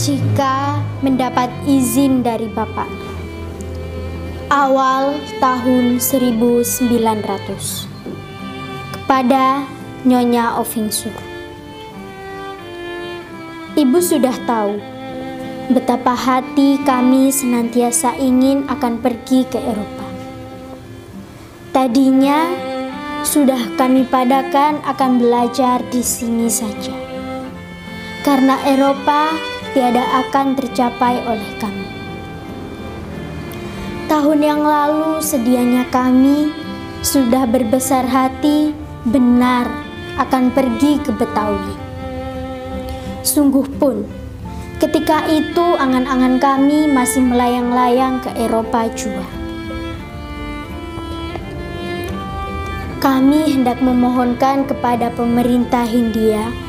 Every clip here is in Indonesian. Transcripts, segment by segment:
jika mendapat izin dari Bapak. Awal tahun 1900. Kepada Nyonya Ovingsur. Ibu sudah tahu betapa hati kami senantiasa ingin akan pergi ke Eropa. Tadinya sudah kami padakan akan belajar di sini saja, karena Eropa tiada akan tercapai oleh kami. Tahun yang lalu sedianya kami sudah berbesar hati benar akan pergi ke Betawi. Sungguh pun, ketika itu angan-angan kami masih melayang-layang ke Eropa jua. Kami hendak memohonkan kepada pemerintah Hindia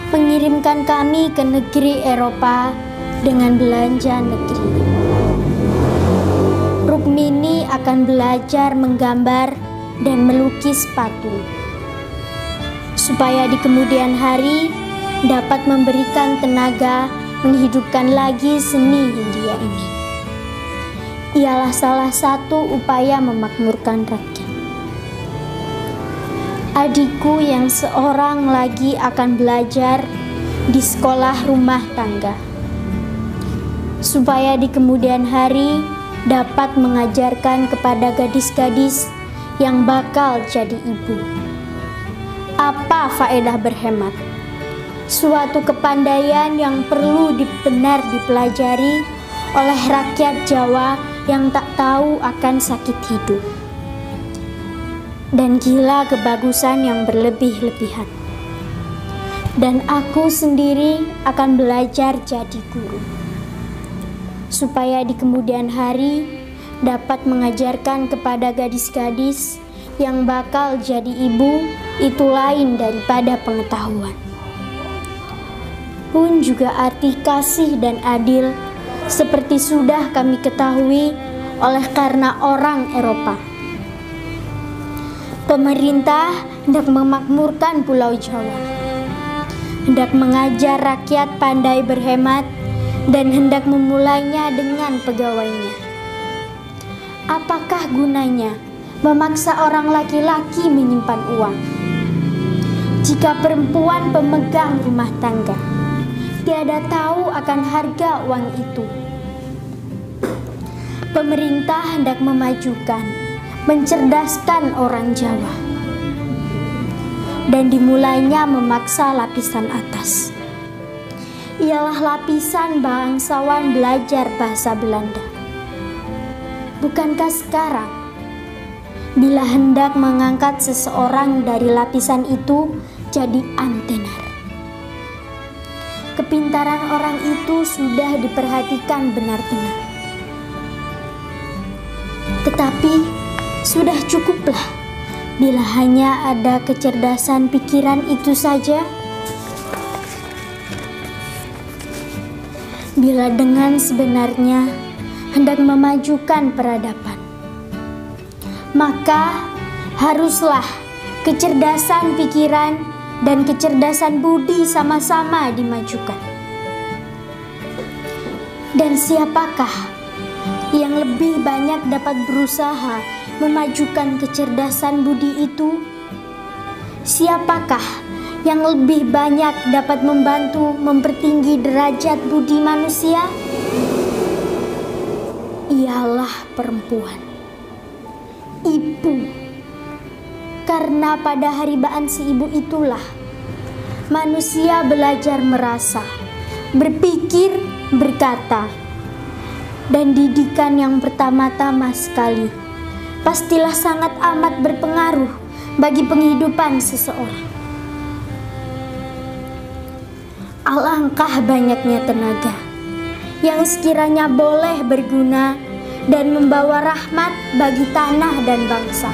mengirimkan kami ke negeri Eropa dengan belanja negeri. Rukmini akan belajar menggambar dan melukis patung, supaya di kemudian hari dapat memberikan tenaga menghidupkan lagi seni Hindia ini. Ialah salah satu upaya memakmurkan rakyat. Adikku yang seorang lagi akan belajar di sekolah rumah tangga, supaya di kemudian hari dapat mengajarkan kepada gadis-gadis yang bakal jadi ibu. Apa faedah berhemat? Suatu kepandaian yang perlu benar dipelajari oleh rakyat Jawa yang tak tahu akan sakit hidup dan gila kebagusan yang berlebih-lebihan. Dan aku sendiri akan belajar jadi guru, supaya di kemudian hari dapat mengajarkan kepada gadis-gadis yang bakal jadi ibu itu lain daripada pengetahuan. Pun juga arti kasih dan adil seperti sudah kami ketahui oleh karena orang Eropa. Pemerintah hendak memakmurkan Pulau Jawa, hendak mengajar rakyat pandai berhemat, dan hendak memulainya dengan pegawainya. Apakah gunanya memaksa orang laki-laki menyimpan uang, jika perempuan pemegang rumah tangga tiada tahu akan harga uang itu? Pemerintah hendak memajukan, mencerdaskan orang Jawa, dan dimulainya memaksa lapisan atas, ialah lapisan bangsawan belajar bahasa Belanda. Bukankah sekarang, bila hendak mengangkat seseorang dari lapisan itu jadi antenar, kepintaran orang itu sudah diperhatikan benar-benar. Tetapi sudah cukuplah bila hanya ada kecerdasan pikiran itu saja. Bila dengan sebenarnya hendak memajukan peradaban, maka haruslah kecerdasan pikiran dan kecerdasan budi sama-sama dimajukan. Dan siapakah yang lebih banyak dapat berusaha memajukan kecerdasan budi itu? Siapakah yang lebih banyak dapat membantu mempertinggi derajat budi manusia? Ialah perempuan, ibu. Karena pada haribaan si ibu itulah manusia belajar merasa, berpikir, berkata. Dan didikan yang pertama-tama sekali pastilah sangat amat berpengaruh bagi penghidupan seseorang. Alangkah banyaknya tenaga yang sekiranya boleh berguna dan membawa rahmat bagi tanah dan bangsa,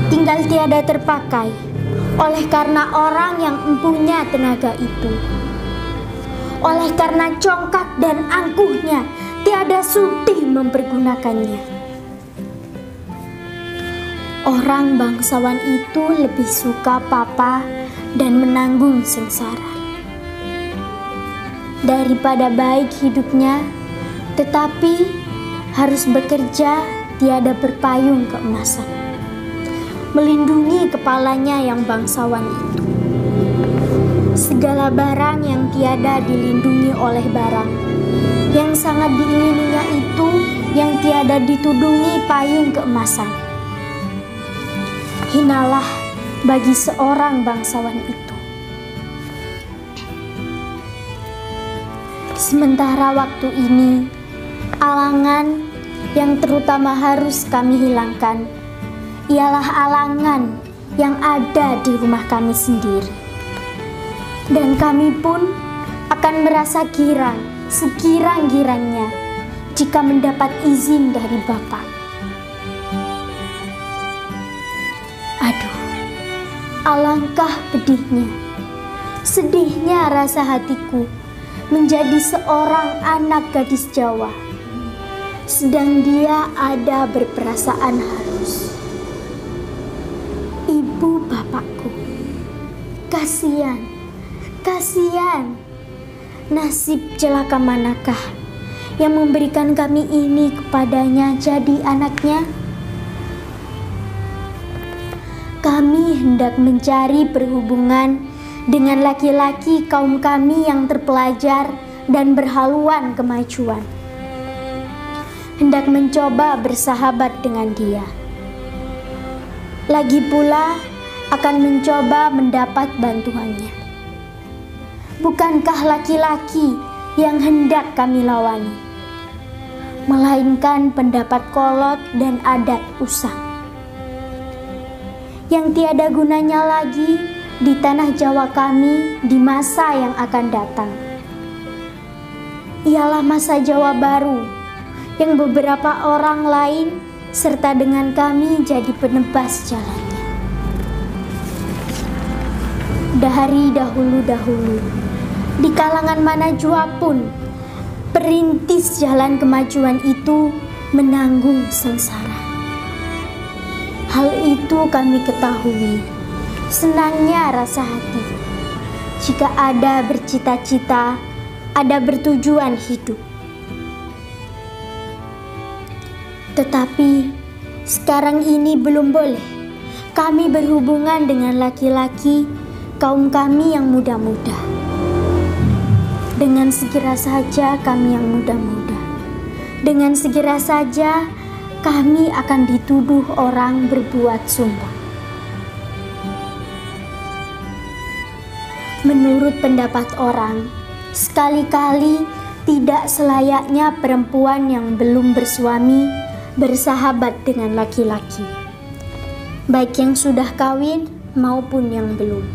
tinggal tiada terpakai oleh karena orang yang empunya tenaga itu, oleh karena congkak dan angkuhnya tiada sutih mempergunakannya. Orang bangsawan itu lebih suka papa dan menanggung sengsara. daripada baik hidupnya, tetapi harus bekerja tiada berpayung keemasan, melindungi kepalanya yang bangsawan itu. Segala barang yang tiada dilindungi oleh barang yang sangat diingininya itu, yang tiada ditudungi payung keemasan. Hinalah bagi seorang bangsawan itu. Sementara waktu ini, alangan yang terutama harus kami hilangkan ialah alangan yang ada di rumah kami sendiri. Dan kami pun akan merasa girang sekirang-girangnya jika mendapat izin dari Bapa. Aduh, alangkah pedihnya, sedihnya rasa hatiku menjadi seorang anak gadis Jawa, sedang dia ada berperasaan halus. Ibu bapakku, kasihan, kasihan. Nasib celaka manakah yang memberikan kami ini kepadanya jadi anaknya? Kami hendak mencari perhubungan dengan laki-laki kaum kami yang terpelajar dan berhaluan kemajuan. Hendak mencoba bersahabat dengan dia. Lagi pula akan mencoba mendapat bantuannya. Bukankah laki-laki yang hendak kami lawani, melainkan pendapat kolot dan adat usang yang tiada gunanya lagi di tanah Jawa kami di masa yang akan datang. Ialah masa Jawa baru yang beberapa orang lain serta dengan kami jadi penebas jalannya. Dari dahulu-dahulu, di kalangan mana jua pun, perintis jalan kemajuan itu menanggung sengsara. Hal itu kami ketahui, senangnya rasa hati jika ada bercita-cita, ada bertujuan hidup. Tetapi sekarang ini belum boleh kami berhubungan dengan laki-laki kaum kami yang muda-muda. Dengan segera saja kami yang muda-muda, dengan segera saja kami akan dituduh orang berbuat sumpah. Menurut pendapat orang, sekali-kali tidak selayaknya perempuan yang belum bersuami bersahabat dengan laki-laki, baik yang sudah kawin maupun yang belum.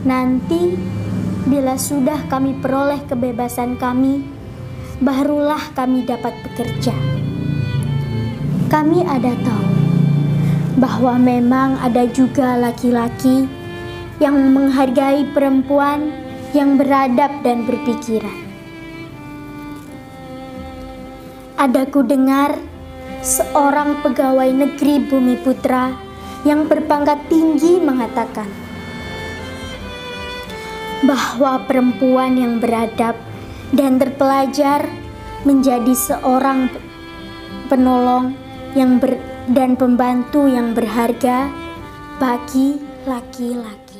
Nanti bila sudah kami peroleh kebebasan kami, barulah kami dapat bekerja. Kami ada tahu bahwa memang ada juga laki-laki yang menghargai perempuan yang beradab dan berpikiran. Ada ku dengar seorang pegawai negeri Bumiputra yang berpangkat tinggi mengatakan bahwa perempuan yang beradab dan terpelajar menjadi seorang penolong dan pembantu yang berharga bagi laki-laki.